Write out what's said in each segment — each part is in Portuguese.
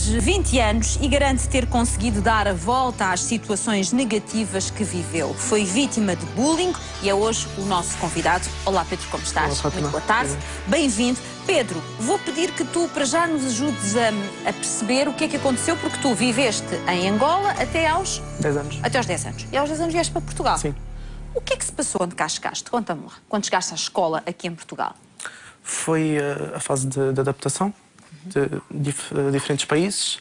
hoje 20 anos e garante ter conseguido dar a volta às situações negativas que viveu. Foi vítima de bullying e é hoje o nosso convidado. Olá, Pedro, como estás? Olá, muito boa tarde. Bem-vindo. Pedro, vou pedir que tu, para já, nos ajudes a perceber o que é que aconteceu, porque tu viveste em Angola até aos... 10 anos. Até aos 10 anos. E aos 10 anos vieste para Portugal. Sim. O que é que se passou quando cá chegaste? Conta-me lá. Quando chegaste à escola aqui em Portugal? Foi a fase de adaptação de diferentes países.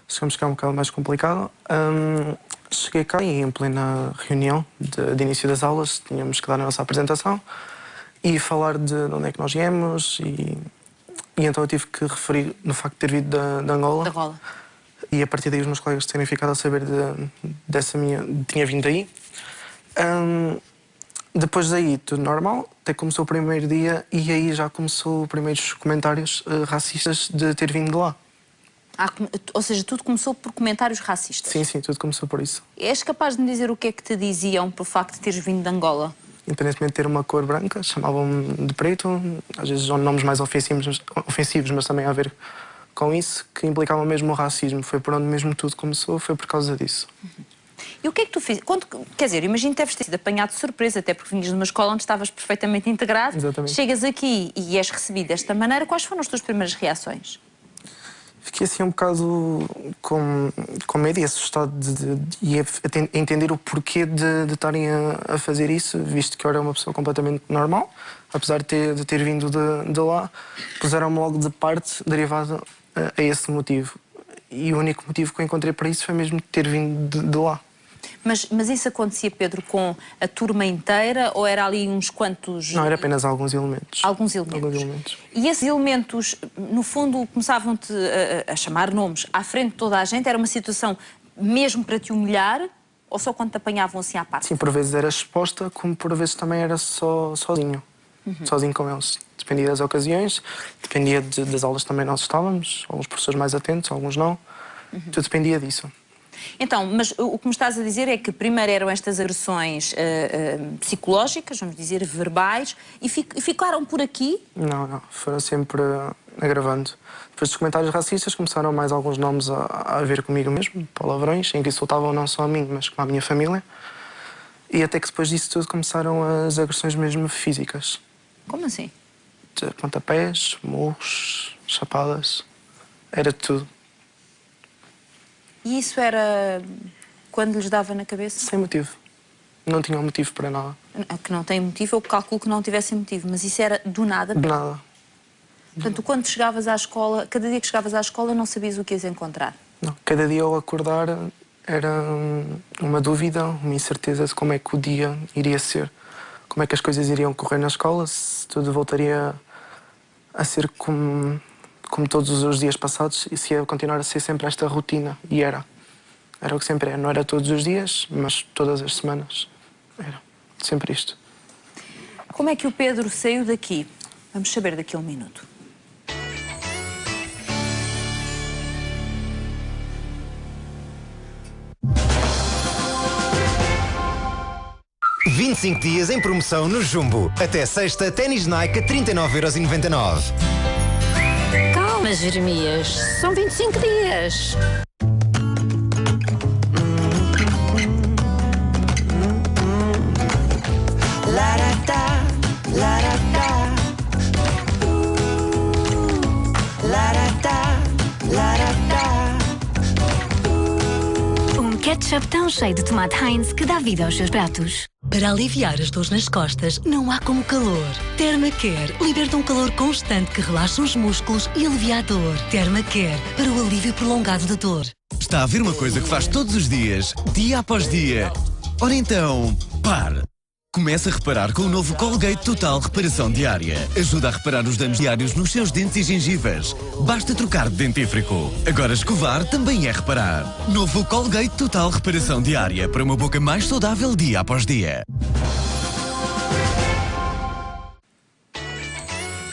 Chegamos cá um bocado mais complicado. Cheguei cá e em plena reunião de início das aulas tínhamos que dar a nossa apresentação e falar de onde é que nós viemos e então eu tive que referir no facto de ter vindo de Angola. De Angola. E a partir daí os meus colegas terem ficado a saber dessa minha... tinha vindo daí. Depois daí, tudo normal, até começou o primeiro dia e aí já começou os primeiros comentários racistas de ter vindo de lá. Ou seja, tudo começou por comentários racistas? Sim, sim, tudo começou por isso. És capaz de me dizer o que é que te diziam pelo facto de teres vindo de Angola? Independentemente de ter uma cor branca, chamavam-me de preto, às vezes são nomes mais ofensivos, mas também a ver com isso, que implicavam mesmo o racismo. Foi por onde mesmo tudo começou, foi por causa disso. E o que é que tu fizeste? Quer dizer, imagino que deves ter sido apanhado de surpresa, até porque vinhas de uma escola onde estavas perfeitamente integrado. Exatamente. Chegas aqui e és recebido desta maneira. Quais foram as tuas primeiras reações? Fiquei assim um bocado com medo e assustado e a entender o porquê de estarem a fazer isso, visto que eu era uma pessoa completamente normal, apesar de ter vindo de lá, puseram-me logo de parte derivado a esse motivo. E o único motivo que eu encontrei para isso foi mesmo ter vindo de lá. Mas isso acontecia, Pedro, com a turma inteira ou era ali uns quantos... Não, era apenas alguns elementos. Alguns elementos. Alguns elementos. E esses elementos, no fundo, começavam-te a chamar nomes à frente de toda a gente? Era uma situação mesmo para te humilhar ou só quando te apanhavam assim à parte? Sim, por vezes era exposta, como por vezes também era sozinho. Sozinho com eles. Dependia das ocasiões, dependia das aulas também nós estávamos, alguns professores mais atentos, alguns não. Tudo dependia disso. Então, mas o que me estás a dizer é que primeiro eram estas agressões psicológicas, vamos dizer, verbais, e ficaram por aqui? Não, foram sempre agravando. Depois dos comentários racistas começaram mais alguns nomes a ver comigo mesmo, palavrões, em que insultavam não só a mim, mas com a minha família. E até que depois disso tudo começaram as agressões mesmo físicas. Como assim? De pontapés, murros, chapadas, era tudo. E isso era quando lhes dava na cabeça? Sem motivo. Não tinham motivo para nada. Que não tem motivo, eu calculo que não tivessem motivo, mas isso era do nada? De nada. Portanto, quando chegavas à escola, cada dia que chegavas à escola não sabias o que ias encontrar? Não, cada dia ao acordar era uma dúvida, uma incerteza de como é que o dia iria ser. Como é que as coisas iriam correr na escola, se tudo voltaria a ser como todos os dias passados e se ia continuar a ser sempre esta rotina. E era. Era o que sempre é. Não era todos os dias, mas todas as semanas. Era sempre isto. Como é que o Pedro saiu daqui? Vamos saber daqui a um minuto. – 25 dias em promoção no Jumbo. Até sexta, ténis Nike a 39,99 €. Calma, Jeremias. São 25 dias. Ketchup tão cheio de tomate Heinz que dá vida aos seus pratos. Para aliviar as dores nas costas, não há como calor. Thermacare liberta um calor constante que relaxa os músculos e alivia a dor. Thermacare, para o alívio prolongado da dor. Está a ver uma coisa que faz todos os dias, dia após dia. Ora então, pare. Comece a reparar com o novo Colgate Total Reparação Diária. Ajuda a reparar os danos diários nos seus dentes e gengivas. Basta trocar de dentífrico. Agora escovar também é reparar. Novo Colgate Total Reparação Diária para uma boca mais saudável dia após dia.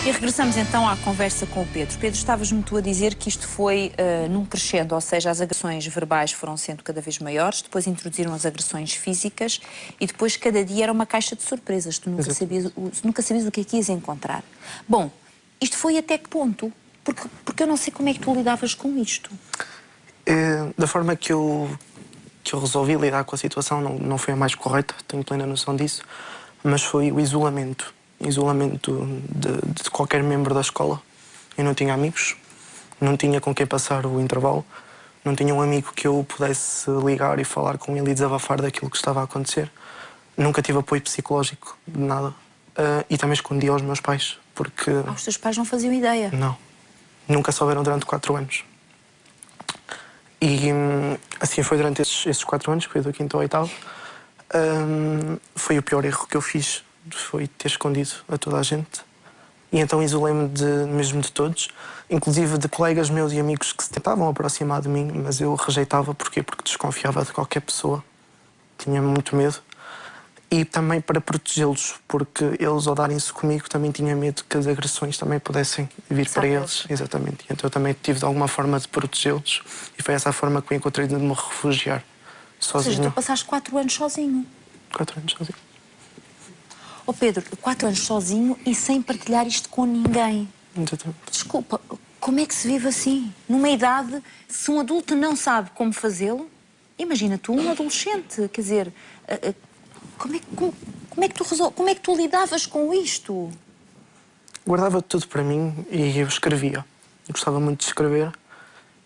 E regressamos então à conversa com o Pedro. Pedro, estavas-me tu a dizer que isto foi num crescendo, ou seja, as agressões verbais foram sendo cada vez maiores, depois introduziram as agressões físicas e depois cada dia era uma caixa de surpresas. Tu nunca sabias o que é que ias encontrar. Bom, isto foi até que ponto? Porque eu não sei como é que tu lidavas com isto. Da forma que eu resolvi lidar com a situação não foi a mais correta, tenho plena noção disso, mas foi o isolamento. Isolamento de qualquer membro da escola. Eu não tinha amigos, não tinha com quem passar o intervalo, não tinha um amigo que eu pudesse ligar e falar com ele e desabafar daquilo que estava a acontecer. Nunca tive apoio psicológico, de nada. E também escondi aos meus pais, porque... Os teus pais não faziam ideia? Não. Nunca souberam durante 4 anos. E assim foi durante esses 4 anos, que foi do 5º ao 8º. Foi o pior erro que eu fiz, foi ter escondido a toda a gente. E então isolei-me mesmo de todos, inclusive de colegas meus e amigos que se tentavam aproximar de mim, mas eu rejeitava. Porquê? Porque desconfiava de qualquer pessoa. Tinha muito medo. E também para protegê-los, porque eles, ao darem-se comigo, também tinha medo que as agressões também pudessem vir para eles. Exatamente. Então eu também tive de alguma forma de protegê-los e foi essa a forma que eu encontrei de me refugiar sozinho. Ou seja, tu passaste 4 anos sozinho. 4 anos sozinho. Oh Pedro, 4 anos sozinho e sem partilhar isto com ninguém. Exatamente. Desculpa, como é que se vive assim? Numa idade, se um adulto não sabe como fazê-lo, imagina tu, um adolescente, quer dizer... Como é que tu lidavas com isto? Guardava tudo para mim e eu escrevia. Eu gostava muito de escrever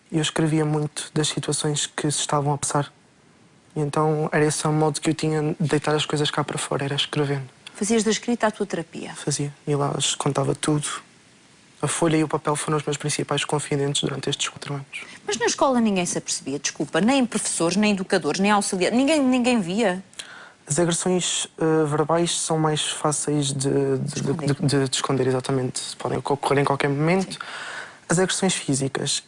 e eu escrevia muito das situações que se estavam a passar. E então era esse o modo que eu tinha de deitar as coisas cá para fora, era escrevendo. Fazias da escrita a tua terapia? Fazia. E lá contava tudo. A folha e o papel foram os meus principais confidentes durante estes 4 anos. Mas na escola ninguém se apercebia, desculpa, nem professores, nem educadores, nem auxiliares, ninguém via? As agressões verbais são mais fáceis de esconder, exatamente. Podem ocorrer em qualquer momento. Sim. As agressões físicas,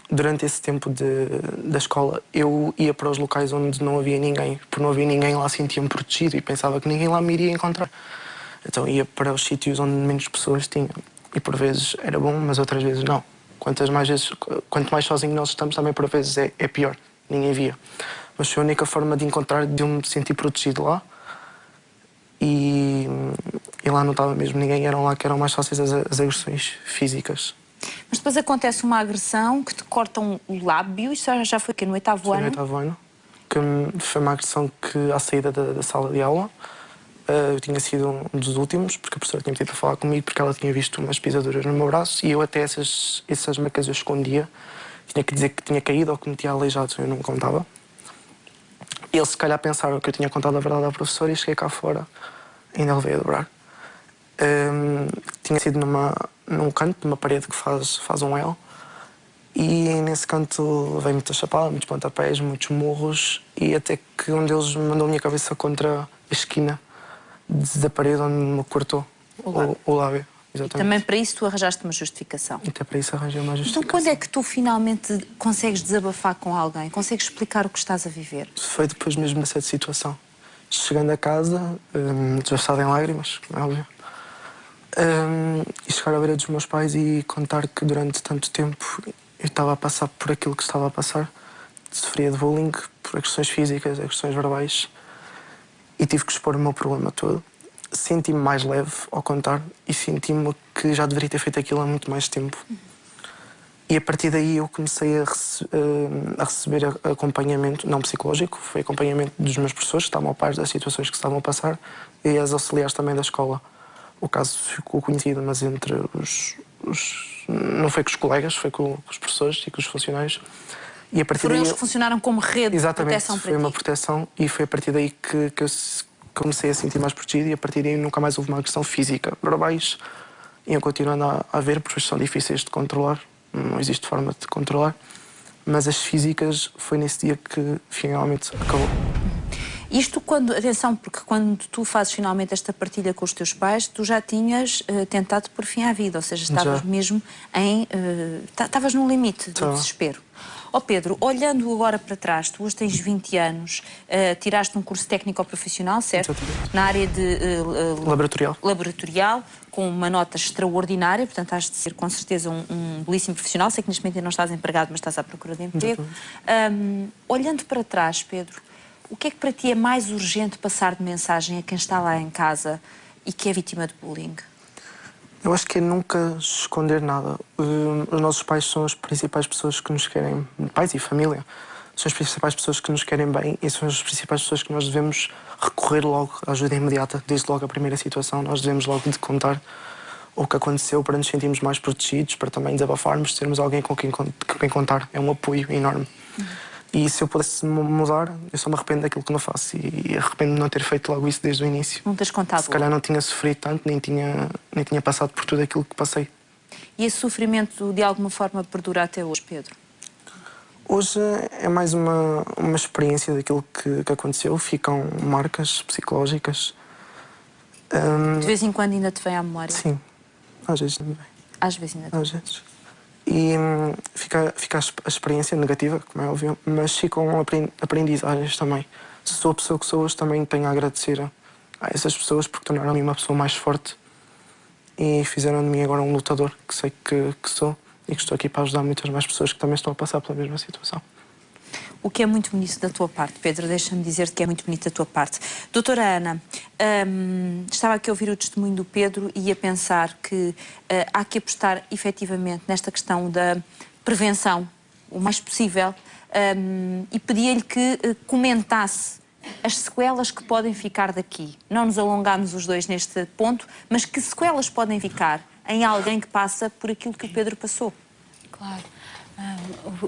durante esse tempo da escola, eu ia para os locais onde não havia ninguém. Por não haver ninguém lá, sentia-me protegido e pensava que ninguém lá me iria encontrar. Então ia para os sítios onde menos pessoas tinham. E por vezes era bom, mas outras vezes não. Quanto mais sozinho nós estamos, também por vezes é pior. Ninguém via. Mas foi a única forma de encontrar, de eu me sentir protegido lá. E lá não estava mesmo ninguém, eram lá que eram mais fáceis as agressões físicas. Mas depois acontece uma agressão que te cortam o lábio, isso já foi no 8º ano? Foi no 8º ano, que foi uma agressão que à saída da sala de aula, eu tinha sido um dos últimos, porque a professora tinha pedido para falar comigo, porque ela tinha visto umas pisaduras no meu braço e eu até essas marcas eu escondia. Tinha que dizer que tinha caído ou que me tinha aleijado, eu não contava. Eles se calhar pensaram que eu tinha contado a verdade à professora e cheguei cá fora, ainda levei a dobrar. Tinha sido num canto, numa parede que faz um L, e nesse canto veio muita chapada, muitos pontapés, muitos murros, e até que um deles mandou a minha cabeça contra a esquina da parede onde me cortou o lábio. Exatamente. E também para isso tu arranjaste uma justificação? E até para isso arranjei uma justificação. Então quando é que tu finalmente consegues desabafar com alguém? Consegues explicar o que estás a viver? Foi depois mesmo dessa situação. Chegando a casa, desvastado em lágrimas, como é óbvio. E chegar à beira dos meus pais e contar que durante tanto tempo eu estava a passar por aquilo que estava a passar. Sofria de bullying, por agressões físicas, agressões verbais. E tive que expor o meu problema todo. Senti-me mais leve ao contar e senti-me que já deveria ter feito aquilo há muito mais tempo. E a partir daí eu comecei a receber acompanhamento, não psicológico, foi acompanhamento dos meus professores, que estavam a par das situações que estavam a passar, e as auxiliares também da escola. O caso ficou conhecido, mas entre não foi com os colegas, foi com os professores e com os funcionários. E a partir Foram daí, eles que funcionaram como rede de proteção para ti? Foi uma proteção e foi a partir daí que eu comecei a sentir mais protegido e a partir daí nunca mais houve uma agressão física. Verbais iam continuando a haver, porque são difíceis de controlar, não existe forma de controlar, mas as físicas foi nesse dia que finalmente acabou. Isto quando, atenção, porque quando tu fazes finalmente esta partilha com os teus pais, tu já tinhas tentado pôr fim à vida, ou seja, estavas mesmo estavas no limite do desespero. Ó Pedro, olhando agora para trás, tu hoje tens 20 anos, tiraste um curso técnico-profissional, certo? Exatamente. Na área de laboratorial, com uma nota extraordinária, portanto has de ser com certeza um belíssimo profissional. Sei que neste momento não estás empregado, mas estás à procura de emprego. Olhando para trás, Pedro, o que é que para ti é mais urgente passar de mensagem a quem está lá em casa e que é vítima de bullying? Eu acho que é nunca esconder nada. Os nossos pais são as principais pessoas que nos querem... Pais e família. São as principais pessoas que nos querem bem e são as principais pessoas que nós devemos recorrer logo à ajuda imediata. Desde logo a primeira situação, nós devemos logo de contar o que aconteceu para nos sentirmos mais protegidos, para também desabafarmos, termos alguém com quem contar. É um apoio enorme. E se eu pudesse mudar, eu só me arrependo daquilo que não faço e arrependo de não ter feito logo isso desde o início. Não tens contado? Se calhar não tinha sofrido tanto, nem tinha passado por tudo aquilo que passei. E esse sofrimento de alguma forma perdura até hoje, Pedro? Hoje é mais uma experiência daquilo que aconteceu. Ficam marcas psicológicas. De vez em quando ainda te vem à memória? Sim, às vezes também. Às vezes ainda te vem. Às vezes. E fica a experiência negativa, como é óbvio, mas ficam aprendizagens também. Se sou a pessoa que sou hoje, também tenho a agradecer a essas pessoas porque tornaram-me uma pessoa mais forte e fizeram de mim agora um lutador que sei que sou e que estou aqui para ajudar muitas mais pessoas que também estão a passar pela mesma situação. O que é muito bonito da tua parte, Pedro, deixa-me dizer-te que é muito bonito da tua parte. Doutora Ana, estava aqui a ouvir o testemunho do Pedro e a pensar que há que apostar efetivamente nesta questão da prevenção, o mais possível, e pedia-lhe que comentasse as sequelas que podem ficar daqui. Não nos alongámos os dois neste ponto, mas que sequelas podem ficar em alguém que passa por aquilo que o Pedro passou? Claro.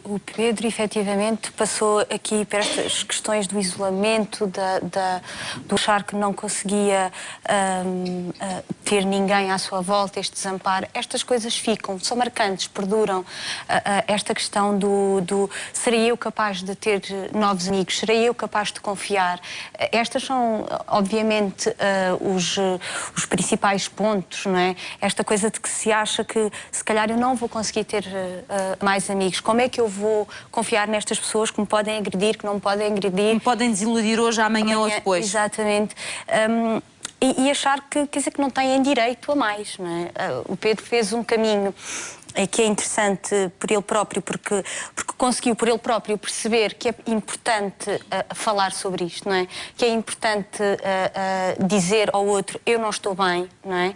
O Pedro, efetivamente, passou aqui por estas questões do isolamento, do achar que não conseguia ter ninguém à sua volta, este desamparo. Estas coisas ficam, são marcantes, perduram. Esta questão do serei eu capaz de ter novos amigos, serei eu capaz de confiar. Estas são, obviamente, os principais pontos, não é? Esta coisa de que se acha que, se calhar, eu não vou conseguir ter mais amigos. Como é que eu vou confiar nestas pessoas que me podem agredir, que não me podem agredir? Que me podem desiludir hoje, amanhã ou depois. Exatamente. E achar que, quer dizer, que não têm direito a mais, não é? O Pedro fez um caminho que é interessante por ele próprio, porque conseguiu por ele próprio perceber que é importante falar sobre isto, não é? Que é importante dizer ao outro, eu não estou bem, não é?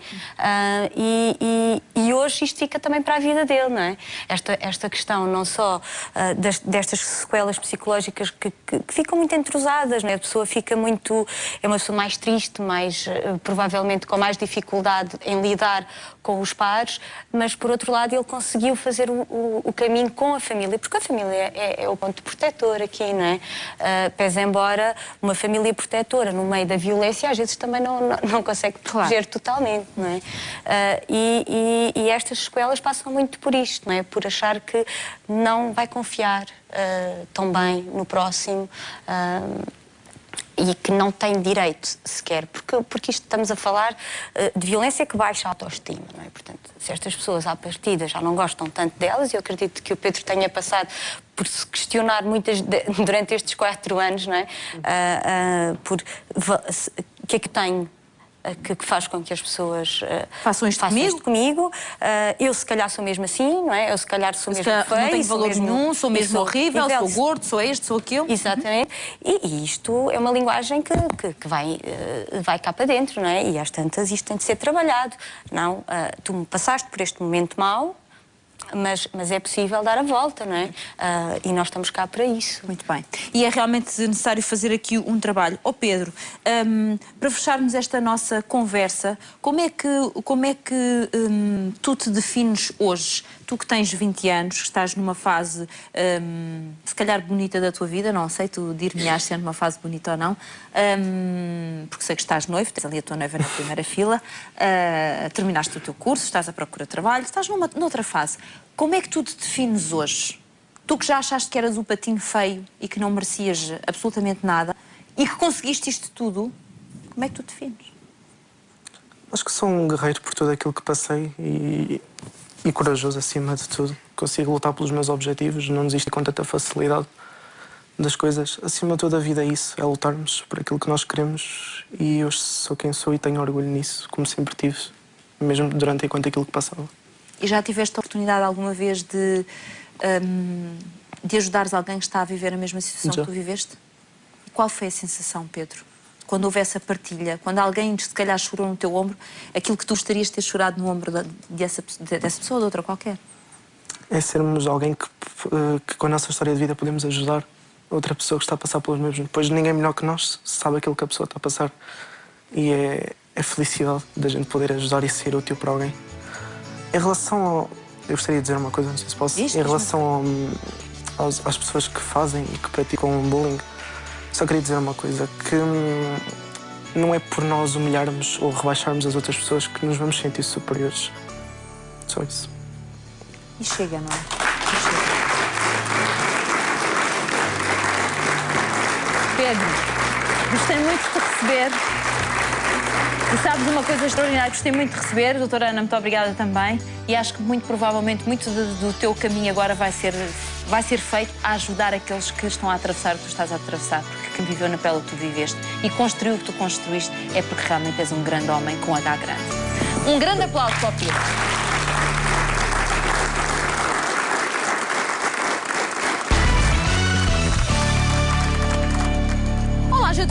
E hoje isto fica também para a vida dele, não é? Esta questão não só destas sequelas psicológicas que ficam muito entrosadas, não é? A pessoa fica muito... é uma pessoa mais triste, mais, provavelmente com mais dificuldade em lidar com os pares, mas por outro lado ele conseguiu fazer o caminho com a família, porque a família é o ponto protetor aqui, não é? Pese embora uma família protetora no meio da violência às vezes também não consegue proteger totalmente, não é? E estas sequelas passam muito por isto, não é? Por achar que não vai confiar tão bem no próximo, e que não tem direito sequer, porque isto estamos a falar de violência que baixa a autoestima, não é? Portanto, se estas pessoas à partida já não gostam tanto delas, e eu acredito que o Pedro tenha passado por se questionar durante estes 4 anos, não é? O que é que tenho que faz com que as pessoas façam isto comigo. Eu se calhar sou mesmo assim, não é? Eu se calhar sou mesmo feio, não tenho valor nenhum, sou mesmo horrível, sou gordo, sou este, sou aquele. Exatamente. E isto é uma linguagem que vai cá para dentro, não é? E às tantas isto tem de ser trabalhado. Não, tu me passaste por este momento mau, mas é possível dar a volta, não é? E nós estamos cá para isso. Muito bem. E é realmente necessário fazer aqui um trabalho. Pedro, para fecharmos esta nossa conversa, como é que tu te defines hoje? Tu que tens 20 anos, que estás numa fase, se calhar bonita da tua vida, não sei, tu dir-me-ás se é numa fase bonita ou não, porque sei que estás noivo, tens ali a tua noiva na primeira fila, terminaste o teu curso, estás à procura de trabalho, estás noutra fase. Como é que tu te defines hoje? Tu que já achaste que eras o patinho feio e que não merecias absolutamente nada e que conseguiste isto tudo, como é que tu te defines? Acho que sou um guerreiro por tudo aquilo que passei e corajoso acima de tudo. Consigo lutar pelos meus objetivos, não desisto com tanta facilidade das coisas. Acima de tudo a vida é isso, é lutarmos por aquilo que nós queremos e eu sou quem sou e tenho orgulho nisso, como sempre tive, mesmo durante enquanto aquilo que passava. E já tiveste a oportunidade alguma vez de ajudares alguém que está a viver a mesma situação que tu viveste? E qual foi a sensação, Pedro? quando houve essa partilha, quando alguém se calhar chorou no teu ombro, aquilo que tu gostarias de ter chorado no ombro dessa pessoa ou de outra qualquer? É sermos alguém que com a nossa história de vida podemos ajudar outra pessoa que está a passar pelos mesmos. Pois ninguém melhor que nós sabe aquilo que a pessoa está a passar. E é a felicidade da gente poder ajudar e ser útil para alguém. Em relação ao... Eu gostaria de dizer uma coisa, não sei se posso. Em relação às pessoas que fazem e que praticam bullying, só queria dizer uma coisa, que não é por nós humilharmos ou rebaixarmos as outras pessoas que nos vamos sentir superiores. Só isso. E chega, não é? E chega. Pedro, gostei muito de te receber. E sabes uma coisa extraordinária, gostei muito de receber, doutora Ana, muito obrigada também. E acho que muito provavelmente muito do teu caminho agora vai ser feito a ajudar aqueles que estão a atravessar o que tu estás a atravessar, porque quem viveu na pele o que tu viveste e construiu o que tu construíste é porque realmente és um grande homem com H grande. Um grande aplauso para o Pedro.